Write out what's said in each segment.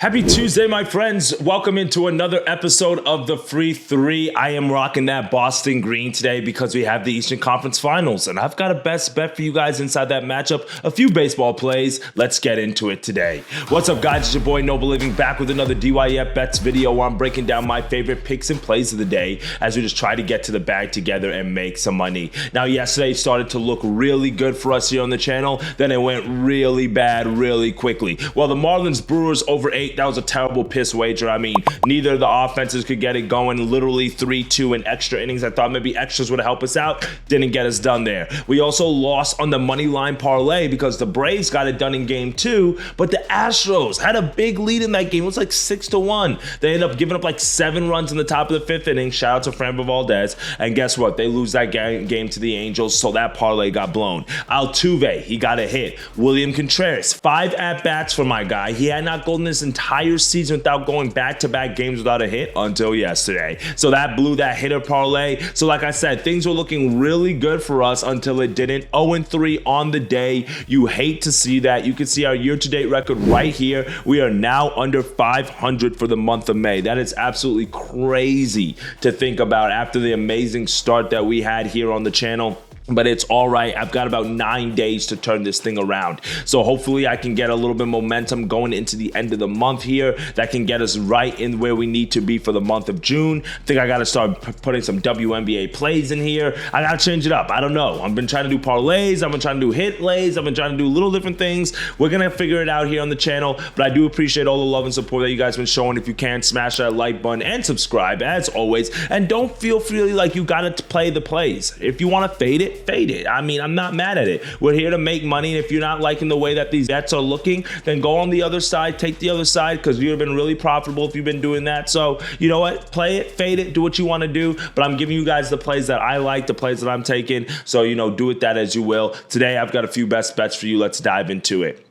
Happy Tuesday, my friends. Welcome into another episode of the Free Three. I am rocking that Boston green today because we have the Eastern Conference Finals, and I've got a best bet for you guys inside that matchup. A few baseball plays. Let's get into it today. What's up, guys? It's your boy Noble Living back with another DYF Bets video where I'm breaking down my favorite picks and plays of the day as we just try to get to the bag together and make some money. Now, yesterday started to look really good for us here on the channel. Then it went really bad really quickly. Well, the Marlins Brewers over 8. That was a terrible piss wager. I mean, neither of the offenses could get it going. Literally 3-2 in extra innings. I thought maybe extras would have helped us out. Didn't get us done there. We also lost on the money line parlay because the Braves got it done in game 2, but the Astros had a big lead in that game. It was like 6-1. They ended up giving up like 7 runs in the top of the 5th inning. Shout out to Framber Valdez. And guess what? They lose that game to the Angels, so that parlay got blown. Altuve, he got a hit. William Contreras, 5 at-bats for my guy. He had not gone this entire season without going back-to-back games without a hit until yesterday. So that blew that hitter parlay. So like I said, things were looking really good for us until it didn't. 0-3 on the day. You hate to see that. You can see our year-to-date record right here. We are now under 500 for the month of May. That is absolutely crazy to think about after the amazing start that we had here on the channel. But it's all right. I've got about 9 days to turn this thing around. So hopefully I can get a little bit of momentum going into the end of the month here. That can get us right in where we need to be for the month of June. I think I got to start putting some WNBA plays in here. I got to change it up. I don't know. I've been trying to do parlays. I've been trying to do hit lays. I've been trying to do little different things. We're going to figure it out here on the channel. But I do appreciate all the love and support that you guys have been showing. If you can, smash that like button and subscribe as always. And don't feel free like you got to play the plays. If you want to fade it, fade it. I mean, I'm not mad at it. We're here to make money, and if you're not liking the way that these bets are looking, then go on the other side, take the other side, because you've been really profitable if you've been doing that. So, you know what? Play it, fade it, do what you want to do, but I'm giving you guys the plays that I like, the plays that I'm taking, so, you know, do it that as you will. Today, I've got a few best bets for you. Let's dive into it.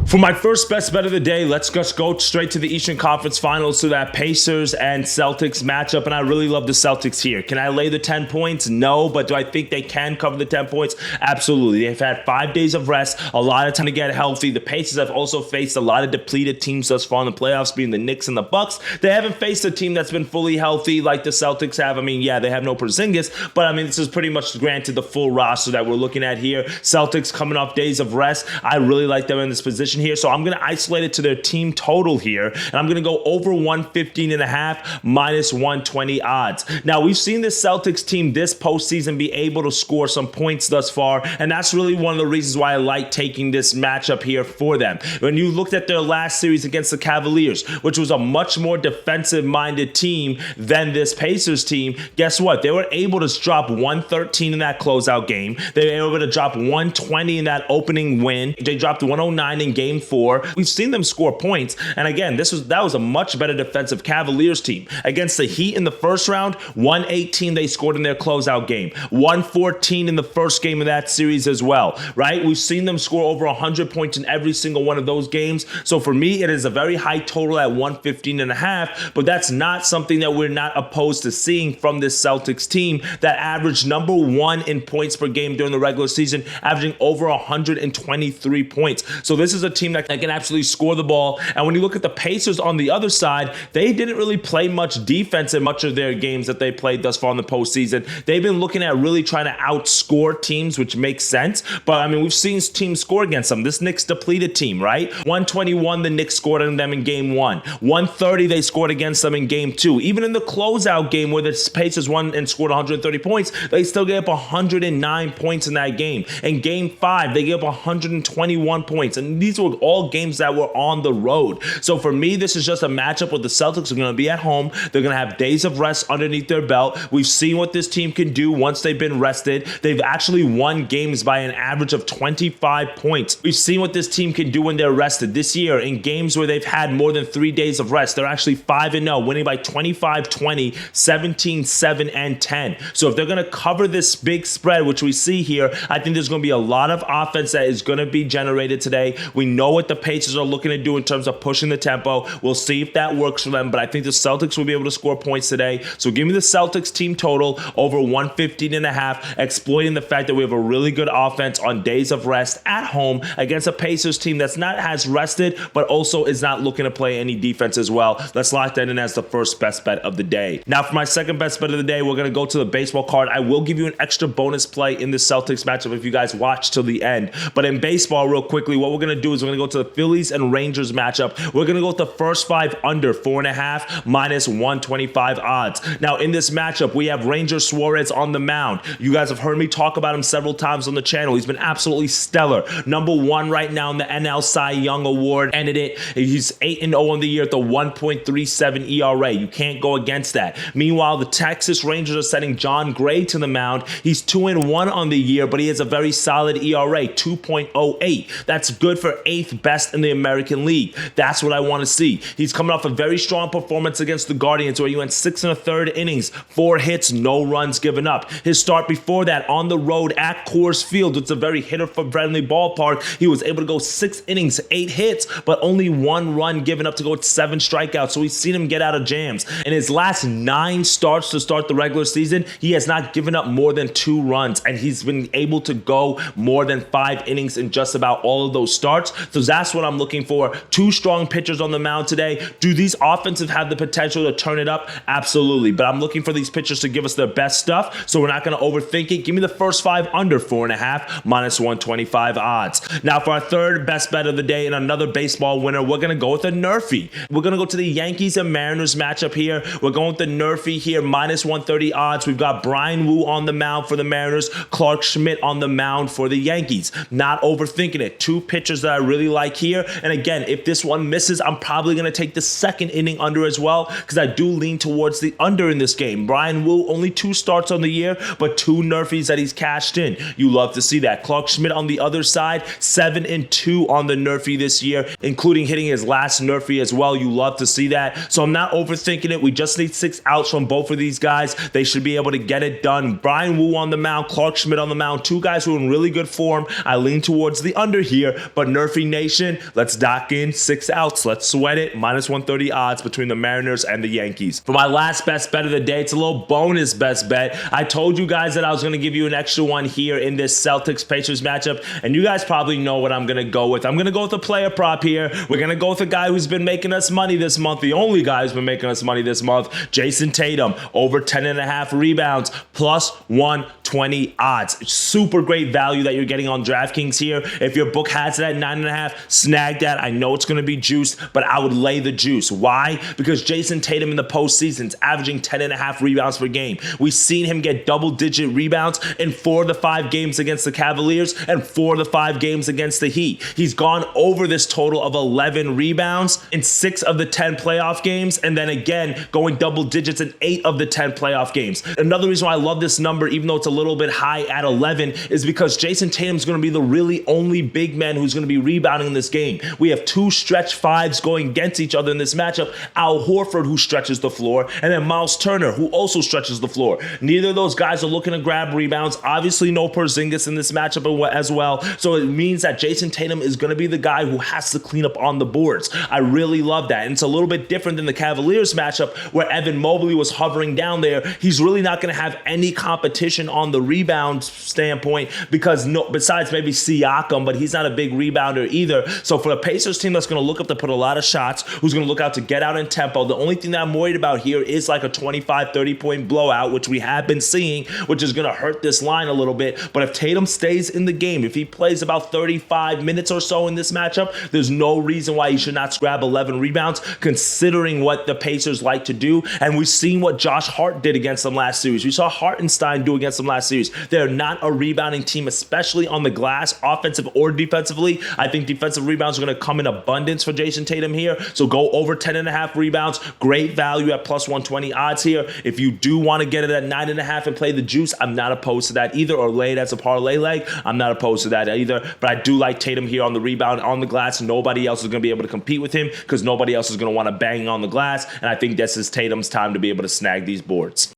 For my first best bet of the day, let's just go straight to the Eastern Conference Finals to that Pacers and Celtics matchup, and I really love the Celtics here. Can I lay the 10 points? No, but do I think they can cover the 10 points? Absolutely. They've had 5 days of rest, a lot of time to get healthy. The Pacers have also faced a lot of depleted teams thus far in the playoffs, being the Knicks and the Bucks. They haven't faced a team that's been fully healthy like the Celtics have. I mean, yeah, they have no Porzingis, but I mean, this is pretty much granted the full roster that we're looking at here. Celtics coming off days of rest. I really like them in this position here, so I'm going to isolate it to their team total here, and I'm going to go over 115.5 minus 120 odds. Now, we've seen the Celtics team this postseason be able to score some points thus far, and that's really one of the reasons why I like taking this matchup here for them. When you looked at their last series against the Cavaliers, which was a much more defensive-minded team than this Pacers team, guess what? They were able to drop 113 in that closeout game. They were able to drop 120 in that opening win. They dropped 109 in game 4. We've seen them score points, and again, that was a much better defensive Cavaliers team. Against the Heat in the first round, 118 they scored in their closeout game, 114 in the first game of that series as well, right? We've seen them score over 100 points in every single one of those games, so for me, it is a very high total at 115.5, but that's not something that we're not opposed to seeing from this Celtics team that averaged number 1 in points per game during the regular season, averaging over 123 points. So this is a team that can absolutely score the ball. And when you look at the Pacers on the other side, they didn't really play much defense in much of their games that they played thus far in the postseason. They've been looking at really trying to outscore teams, which makes sense. But I mean, we've seen teams score against them. This Knicks depleted team, right? 121, the Knicks scored on them in game 1. 130, they scored against them in game 2. Even in the closeout game where the Pacers won and scored 130 points, they still gave up 109 points in that game. In game 5, they gave up 121 points. And these were all games that were on the road. So for me, this is just a matchup where the Celtics are going to be at home. They're going to have days of rest underneath their belt. We've seen what this team can do once they've been rested. They've actually won games by an average of 25 points. We've seen what this team can do when they're rested. This year, in games where they've had more than 3 days of rest, they're actually 5-0, winning by 25-20, 17-7, and 10. So if they're going to cover this big spread, which we see here, I think there's going to be a lot of offense that is going to be generated today. We know what the Pacers are looking to do in terms of pushing the tempo. We'll see if that works for them, but I think the Celtics will be able to score points today. So give me the Celtics team total over 115.5, exploiting the fact that we have a really good offense on days of rest at home against a Pacers team that's not as rested, but also is not looking to play any defense as well. Let's lock that in as the first best bet of the day. Now for my second best bet of the day, we're going to go to the baseball card. I will give you an extra bonus play in the Celtics matchup if you guys watch till the end. But in baseball, real quickly, what we're going to do is we're going to go to the Phillies and Rangers matchup. We're going to go with the first 5 under 4.5 minus 125 odds. Now in this matchup, we have Ranger Suarez on the mound. You guys have heard me talk about him several times on the channel. He's been absolutely stellar. Number 1 right now in the NL Cy Young Award candidate. He's 8-0 on the year at the 1.37 ERA. You can't go against that. Meanwhile, the Texas Rangers are setting John Gray to the mound. He's 2-1 on the year, but he has a very solid ERA, 2.08. That's good for 8th best in the American League. That's what I want to see. He's coming off a very strong performance against the Guardians where he went 6 1/3 innings, 4 hits, no runs given up. His start before that on the road at Coors Field, it's a very hitter-friendly ballpark. He was able to go 6 innings, 8 hits, but only 1 run given up to go with 7 strikeouts. So we've seen him get out of jams. In his last 9 starts to start the regular season, he has not given up more than 2 runs, and he's been able to go more than 5 innings in just about all of those starts. So that's what I'm looking for. 2 strong pitchers on the mound today. Do these offensive have the potential to turn it up? Absolutely. But I'm looking for these pitchers to give us their best stuff, so we're not going to overthink it. Give me the first 5 under 4.5 minus 125 odds. Now for our third best bet of the day and another baseball winner, we're going to go with a NRFI. We're going to go to the Yankees and Mariners matchup here. We're going with the NRFI here, minus 130 odds. We've got Brian Wu on the mound for the Mariners, Clark Schmidt on the mound for the Yankees. Not overthinking it. 2 pitchers that I really like here. And again, if this one misses, I'm probably going to take the second inning under as well, because I do lean towards the under in this game. Brian Wu, only 2 starts on the year, but 2 NRFIs that he's cashed in. You love to see that. Clark Schmidt on the other side, 7-2 on the NRFI this year, including hitting his last NRFI as well. You love to see that. So I'm not overthinking it. We just need 6 outs from both of these guys. They should be able to get it done. Brian Wu on the mound, Clark Schmidt on the mound, 2 guys who are in really good form. I lean towards the under here, but NRFI Nation, let's dock in 6 outs. Let's sweat it. Minus 130 odds between the Mariners and the Yankees. For my last best bet of the day, it's a little bonus best bet. I told you guys that I was going to give you an extra one here in this Celtics-Pacers matchup, and you guys probably know what I'm going to go with. I'm going to go with a player prop here. We're going to go with a guy who's been making us money this month, the only guy who's been making us money this month, Jason Tatum, over 10.5 rebounds, plus 120 odds. Super great value that you're getting on DraftKings here. If your book has it at 9.5, snag that. I know it's going to be juiced, but I would lay the juice. Why? Because Jason Tatum in the postseason is averaging 10.5 rebounds per game. We've seen him get double-digit rebounds in 4 of the 5 games against the Cavaliers and 4 of the 5 games against the Heat. He's gone over this total of 11 rebounds in 6 of the 10 playoff games, and then again going double digits in 8 of the 10 playoff games. Another reason why I love this number, even though it's a little bit high at 11, is because Jason Tatum's going to be the really only big man who's going to be rebounding in this game. We have 2 stretch 5s going against each other in this matchup. Al Horford, who stretches the floor, and then Miles Turner, who also stretches the floor. Neither of those guys are looking to grab rebounds. Obviously, no Porzingis in this matchup as well. So it means that Jason Tatum is going to be the guy who has to clean up on the boards. I really love that. And it's a little bit different than the Cavaliers matchup where Evan Mobley was hovering down there. He's really not going to have any competition on the rebound standpoint because besides maybe Siakam, but he's not a big rebounder either. So for the Pacers team that's going to look up to put a lot of shots, who's going to look out to get out in tempo, the only thing that I'm worried about here is like a 25, 30-point blowout, which we have been seeing, which is going to hurt this line a little bit. But if Tatum stays in the game, if he plays about 35 minutes or so in this matchup, there's no reason why he should not grab 11 rebounds, considering what the Pacers like to do. And we've seen what Josh Hart did against them last series. We saw Hartenstein do against them last series. They're not a rebounding team, especially on the glass, offensive or defensively. I think defensive rebounds are going to come in abundance for Jason Tatum here. So go over 10.5 rebounds. Great value at plus 120 odds here. If you do want to get it at 9.5 and play the juice, I'm not opposed to that either, or lay it as a parlay leg. I'm not opposed to that either. But I do like Tatum here on the rebound, on the glass. Nobody else is going to be able to compete with him because nobody else is going to want to bang on the glass. And I think this is Tatum's time to be able to snag these boards.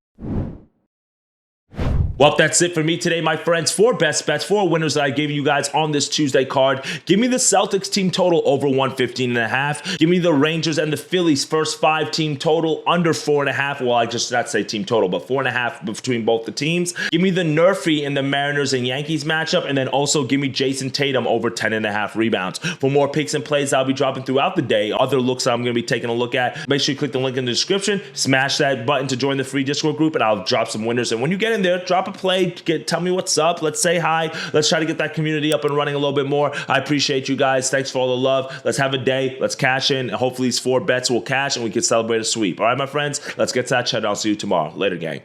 Well, that's it for me today, my friends. 4 best bets, 4 winners that I gave you guys on this Tuesday card. Give me the Celtics team total over 115.5. Give me the Rangers and the Phillies first 5 team total under 4.5. Well, I just not say team total, but 4.5 between both the teams. Give me the NRFI in the Mariners and Yankees matchup, and then also give me Jason Tatum over 10.5 rebounds. For more picks and plays I'll be dropping throughout the day, other looks I'm going to be taking a look at, make sure you click the link in the description, smash that button to join the free Discord group, and I'll drop some winners. And when you get in there, drop a play, tell me what's up, let's say hi, let's try to get that community up and running a little bit more. I appreciate you guys. Thanks for all the love. Let's have a day. Let's cash in. Hopefully these 4 bets will cash and we can celebrate a sweep. All right, my friends, let's get to that chat. I'll see you tomorrow. Later, gang.